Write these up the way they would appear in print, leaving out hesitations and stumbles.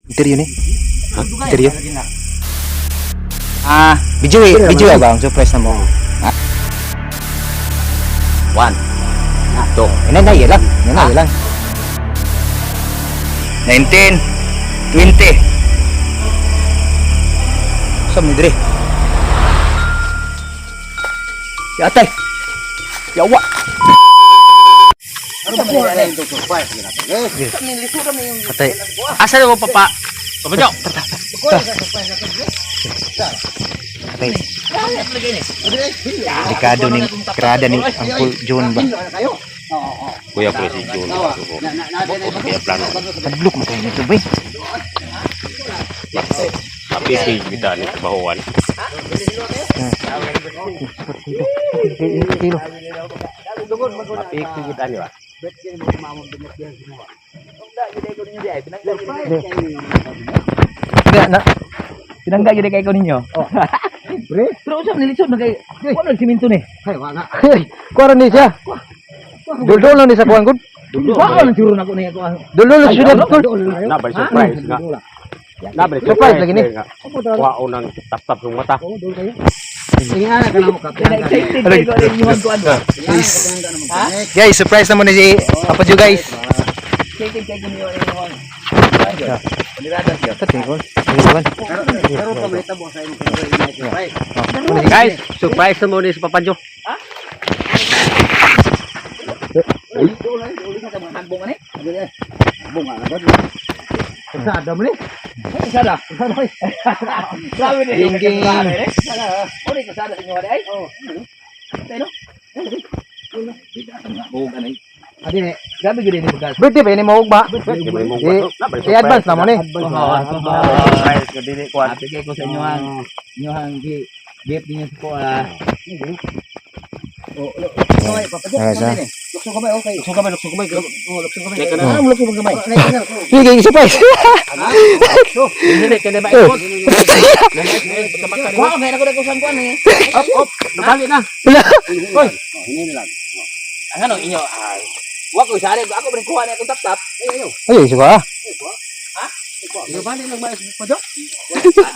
Interior nih. Interior. Video ya bang, surprise na mo. One. Tuh, ini na lang. Ini na lang. 19, 20. Saan ni dire? Ya atay. Yawa. Atay. Asa mo papa? Papa Jo. Atay. Delikado ning kerada ning Uncle John ba? Kuya ko si John. Kaya plano. Padlok mo tayo nito, bay. Tapi si kita ni bahuan. Kilo. Tapi kita ni ba? Enggak, nak. Pinangga gede kayak kau ninyo. Oh. Bre, terus usah nilisod na kay. Kuno siminto ni. Hay, wala. Hey, kuara ni siya. Dul-dul lang ni sa kuan gud. Wala nang turun ako ni ako. Dul-dul sudah betul. Na ba surprise nga. Na ba Surprise lagi ni. Wa unang tap-tap ng mata. Sige na kana mo kapten. Excited kayo yung kuan ba? Guys, surprise naman ni si Papa Jo guys. Excited kayo niyo yung Guys, surprise mo ni si Papa Jo. Sada mo ni? Sada. Grabe ni. Dingking. Uli ka sada inyo ay. Oh. Tayo. Adi ni, grabe gid ni bugas. Birthday ba ni mo ba? I-advance na mo ni. Surprise ka dili kuan. Bigay ko sa inyo ang gift niyo po Oh, kamay papadok kamay ni. Lukso kamay okay. Lukso kamay. Oh, lukso kamay. Lukso kamay. Sige, surprise. Dili kay ba ikot. Wow, may ako san kuan ni. Op, nabali na. Hoy. Ini lang. Ano inyo ay. Wa ko sari ako bring kuha ni akong tap-tap. Ayo. Ay, suka. Iyo bali lang ba pa jo?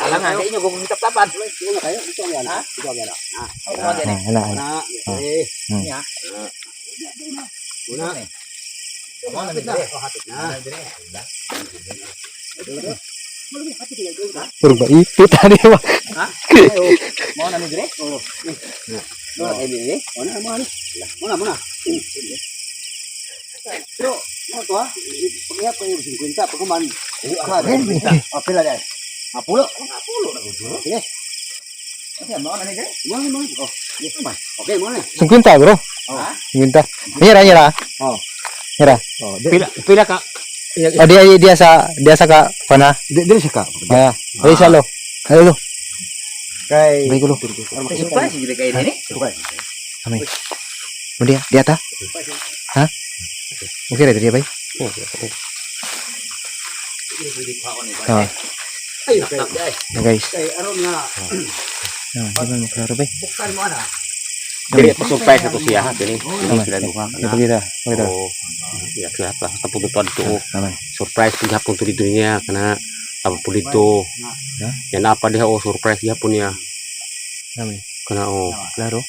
Alang nga inyo kung tap-tapan. Ito na kayo. Ito yan. Ha? Ito yan. Ha. Ala. Eh. Nya. Una. Mo na dire. Hatid na. Puro ba ipit ani ba? Ha? Mo na dire. Oh. No, ini. Mana. Pero, ano to ha? Pagkaya ko yung 50, pagkuman. Apil na dyan. Apulo na gusto. Sige. Okay, mo na ni dire. Mo. Oh, yes man. Okay, mo na. 50 bro. Ha? 50. Hira. Oh. Hira. Oh, Pila ka. Oh, dia sa ka pana. dire siya ka. Ay salo. Hello. Kay Bay gulo. surprise gid kay ini. Surprise. Amay. Mo dia ta? Ha? Okay ra dia bay. Ah, Ayo kay. ya guys. Kay aron nga Nah, gimana klaro bay? bukan mo ana. Dili pa surprise ato siya ha dili. Dili sila duha. Pakita. Oh. Ya siya pa sa putuan to. Aman. Surprise gihapon to dito niya kana apa po dito. Yan apa diha oh surprise gihapon niya. Aman. Kana oh. Klaro.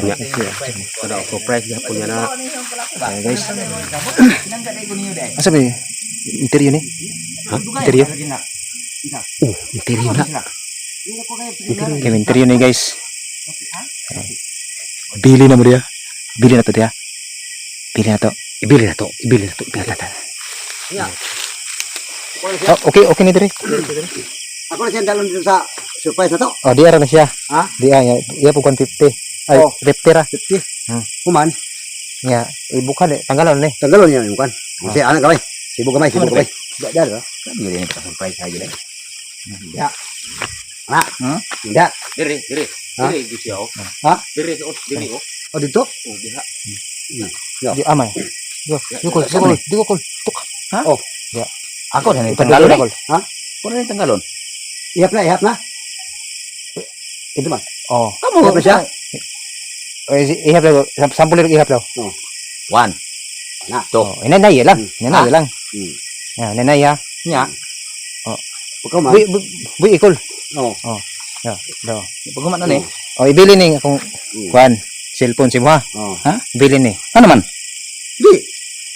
Ya. Kada surprise gihapon niya na. Guys. Asa ba? Interior ni? Ha? Interior. Interior na. Kaya interior ni guys. Bili na mo dia. Bili na to dia. Bili na to. Ibili na to. Oh, okay ni dire. Ako na siya dalon dito sa surprise na to. Oh, dia na siya. Ha? Dia ya bukan 50. Ay, Oh. 50 ra. Kuman, Ya, bukan deh, tanggalan nih. tanggalon niya yung kan. Kasi anak gamay. Sibo gamay. Dadar ba? Sabi rin pa surprise aja deh. Ya. Anak. Tidak. Diri. Ha? Diri di siya oh. Ha? Diri diri oh. Oh dito? Oh diha. Di amay. Dukol. Tuk. Ha? Oh. Ya. Ako na Tanggalon tanggalon. na. Ha? Kuno na tanggalon. Ihap na. Itu man. Oh. Kamu ba siya? Ihap daw. Sampul ihap daw. One. Na to. Oh, ini na lang. Ini na lang. Nanay ha. Nya. Oh. Pagkaman. Buy ikol. Oh. Ya, daw. Pagkuman na ni. Oh, ibili ni akong kuan, cellphone si mo ha. Oh. Ha? Ibili ni. Ano man? Di.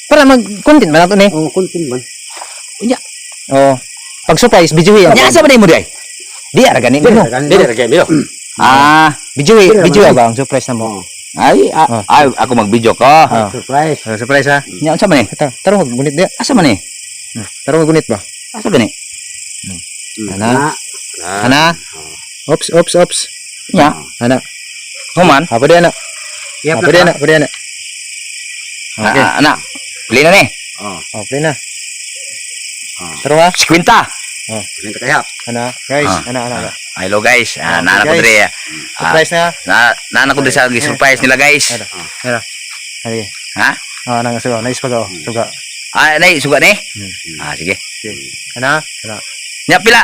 Para mag-content man nato ni. Oh, kuntin man. Oh. Pag surprise, bijuhi ako. Nya sa man mo di ay. Di ara gani mo. Dili ra kay milo. Bijuhi, Di, bijuhi naman, ba ang surprise na mo? Oh. Ay, ako mag-video ka. Oh. Surprise. Surprise ha. Nya unsa man ni? Taro magunit dia. Asa man ni? Taro magunit ba? Asa gani? Ana. Ana. Ops. Nya. Ana. Human. Apa dia anak? Iyap Apa dia anak? Apa dia anak? Okay. Anak. Pili na ni. Oh. Okay na. Oh. Taro ha. 50. Minta kayap. Ana. Guys, ana. Hello guys. Ah, Nana ko guys. dire. Surprise na. Nana ko dire sa surprise nila guys. Ano? Sige. Ha? Oh, nang suga. Nice pag suga. Nay suga ni. Sige. Ana. Nya pila.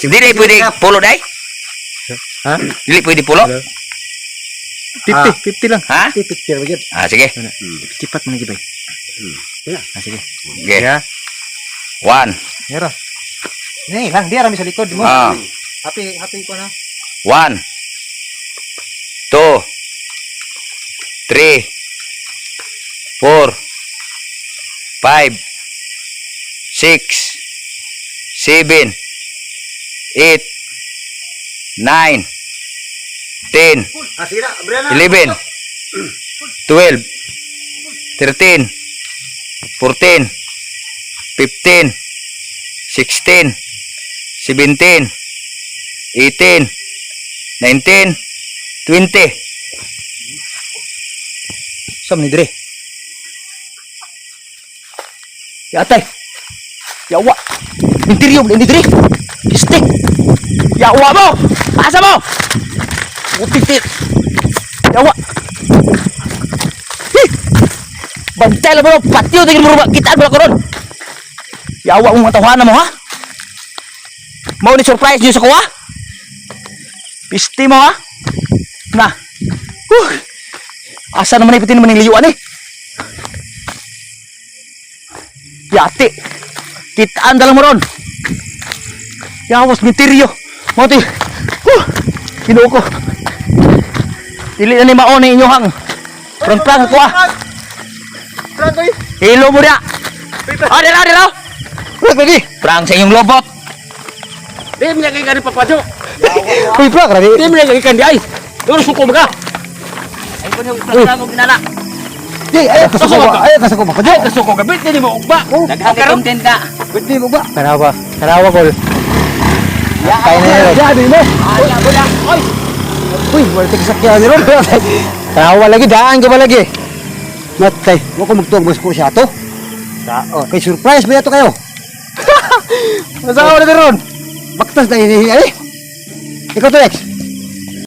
Dili pwede polo dai. Ha? Dili pwede polo. 50 lang. Ha? Picture ba yun? Sige. Tipat man gibay. Sige. Okay. Ya. 1. Mira. Ni lang dia rami sa likod mo. Happy ko na. 1 2 3 4 5 6 7 8 9 10 Asira, Brianna. 11 12 13 14 15 16 17 18 19 20 Sam ni dire. Ya atay. Yawa. Interior ni dire. Stick. Yawa mo. Asa mo? Upitit. Yawa. Bantay lang mo. Patio tingin mo. Kitaan mo lang ko ron. Yawa mo mga tawanan mo ha. Mau ni surprise niyo sa kuha? Pisti mo ha? Nah. Asa naman ipitin naman yung liyuan eh. Yati. Kitaan dalam mo ron. Yawas misteryo. Mau ti. Kinuha ko. Dili na ni maon ni inyohang. Prang-prang ko ah. Hilo mo dia. Adil. Prak lagi. Prang sa inyong lobot. Dia menyakitkan papajo. Uy, prak lagi. Dia menyakitkan dia. Dia suku mereka. Ay ko niyo prang mo ginala. Di, ayo kasako ba? Ayo kasako ba? Dia ke suku kabit dia mau ubah. Daghang content ka. Pwede mo ba? Kanawa kol. Ya, Kaya na yun. Jadi mo. ya budak. Oy. Uy, wala tig sakya ni ron. Kanawa lagi, daan ka ba lagi? Natay, mo ko magtuwag mas ko siya to. Kay surprise ba ito kayo? Masawa na ron. Baktas na ini. Ikaw to, Lex.